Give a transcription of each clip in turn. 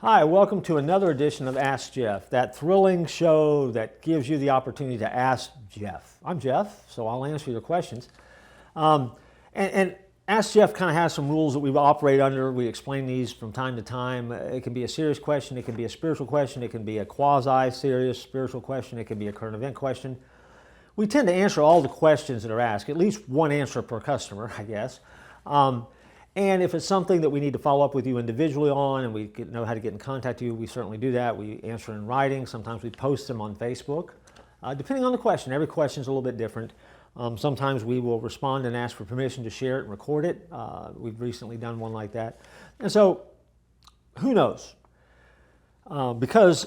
Hi, welcome to another edition of Ask Jeff, that thrilling show that gives you the opportunity to ask Jeff. I'm Jeff, so I'll answer your questions. And Ask Jeff kind of has some rules that we operate under. We explain these from time to time. It can be a serious question, it can be a spiritual question, it can be a quasi-serious spiritual question, it can be a current event question. We tend to answer all the questions that are asked, at least one answer per customer, I guess. And if it's something that we need to follow up with you individually on and we know how to get in contact with you, we certainly do that. We answer in writing. Sometimes we post them on Facebook. Depending on the question, every question is a little bit different. Sometimes we will respond and ask for permission to share it and record it. We've recently done one like that. And so, who knows? Because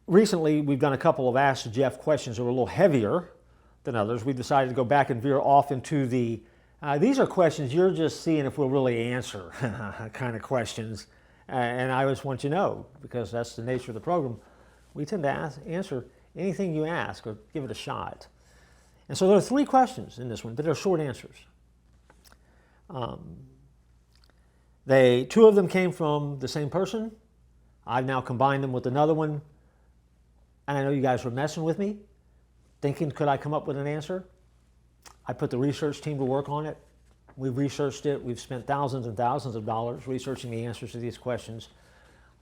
recently we've done a couple of Ask Jeff questions that were a little heavier than others, we decided to go back and veer off into the these are questions you're just seeing if we'll really answer kind of questions. And I just want you to know, because that's the nature of the program, we tend to answer anything you ask or give it a shot. And so there are three questions in this one, but they're short answers. Two of them came from the same person. I've now combined them with another one. And I know you guys were messing with me, thinking, could I come up with an answer? I put the research team to work on it. We've researched it. We've spent thousands and thousands of dollars researching the answers to these questions.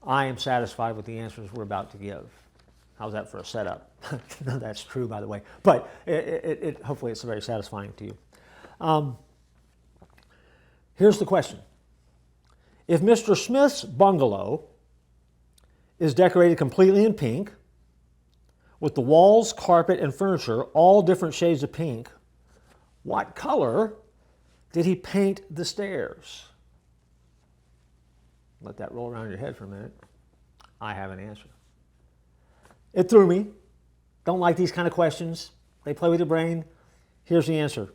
I am satisfied with the answers we're about to give. How's that for a setup? That's true, by the way. But hopefully it's very satisfying to you. Here's the question. If Mr. Smith's bungalow is decorated completely in pink, with the walls, carpet, and furniture all different shades of pink, what color did he paint the stairs? Let that roll around your head for a minute. I have an answer. It threw me. Don't like these kind of questions. They play with your brain. Here's the answer.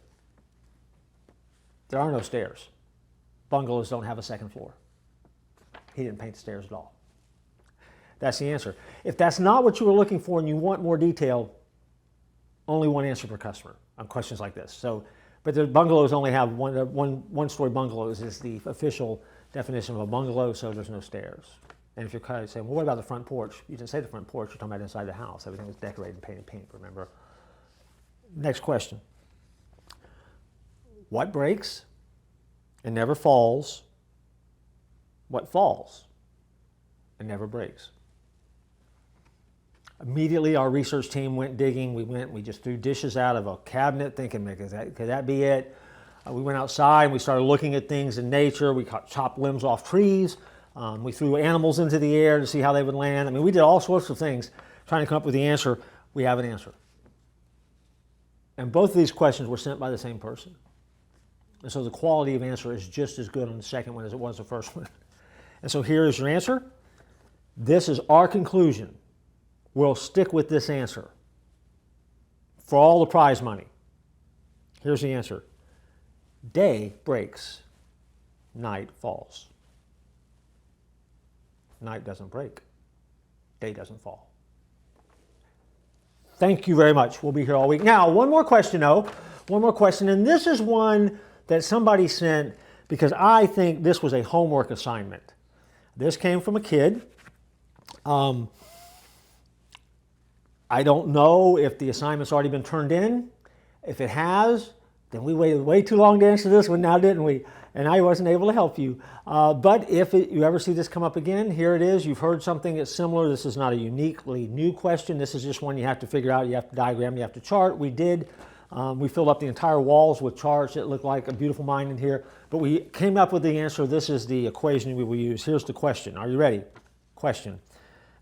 There are no stairs. Bungalows don't have a second floor. He didn't paint the stairs at all. That's the answer. If that's not what you were looking for and you want more detail, only one answer per customer on questions like this. So, but the bungalows only have one-story bungalows is the official definition of a bungalow, so there's no stairs. And if you're kind of saying, well, what about the front porch? You didn't say the front porch, you're talking about inside the house. Everything was decorated and painted pink, remember? Next question. What breaks and never falls? What falls and never breaks? Immediately, our research team went digging. We just threw dishes out of a cabinet thinking, could that be it? We went outside, we started looking at things in nature. We chopped limbs off trees. We threw animals into the air to see how they would land. I mean, we did all sorts of things trying to come up with the answer. We have an answer. And both of these questions were sent by the same person. And so the quality of answer is just as good on the second one as it was the first one. And so here is your answer. This is our conclusion. We'll stick with this answer for all the prize money. Here's the answer. Day breaks, night falls. Night doesn't break, day doesn't fall. Thank you very much. We'll be here all week. Now, one more question, and this is one that somebody sent because I think this was a homework assignment. This came from a kid. I don't know if the assignment's already been turned in. If it has, then we waited way too long to answer this one now, didn't we? And I wasn't able to help you. But if you ever see this come up again, here it is. You've heard something that's similar. This is not a uniquely new question. This is just one you have to figure out. You have to diagram, you have to chart. We did. We filled up the entire walls with charts. It looked like a beautiful mind in here. But we came up with the answer. This is the equation we will use. Here's the question. Are you ready? Question.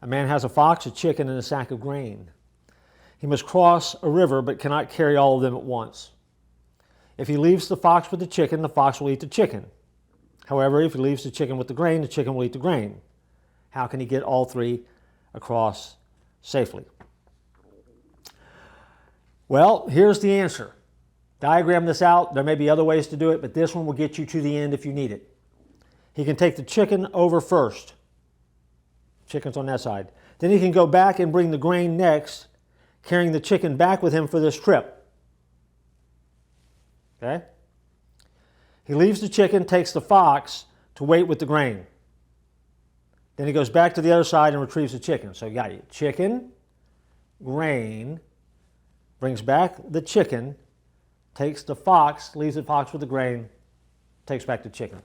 A man has a fox, a chicken, and a sack of grain. He must cross a river but cannot carry all of them at once. If he leaves the fox with the chicken will eat the chicken. However, if he leaves the chicken with the chicken will eat the grain. How can he get all three across safely? Well, here's the answer. Diagram this out. There may be other ways to do it, but this one will get you to the end if you need it. He can take the chicken over first. Chicken's on that side. Then he can go back and bring the grain next, carrying the chicken back with him for this trip. Okay? He leaves the chicken, takes the fox to wait with the grain. Then he goes back to the other side and retrieves the chicken. So you got it. Chicken, grain, brings back the chicken, takes the fox, leaves the fox with the grain, takes back the chicken.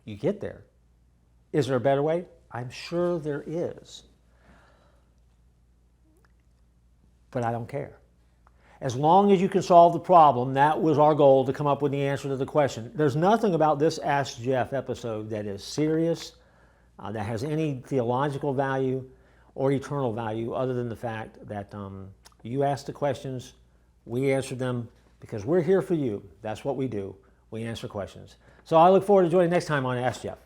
You get there. Is there a better way? I'm sure there is. But I don't care. As long as you can solve the problem, that was our goal, to come up with the answer to the question. There's nothing about this Ask Jeff episode that is serious, that has any theological value or eternal value, other than the fact that you asked the questions, we answered them, because we're here for you. That's what we do. We answer questions. So I look forward to joining you next time on Ask Jeff.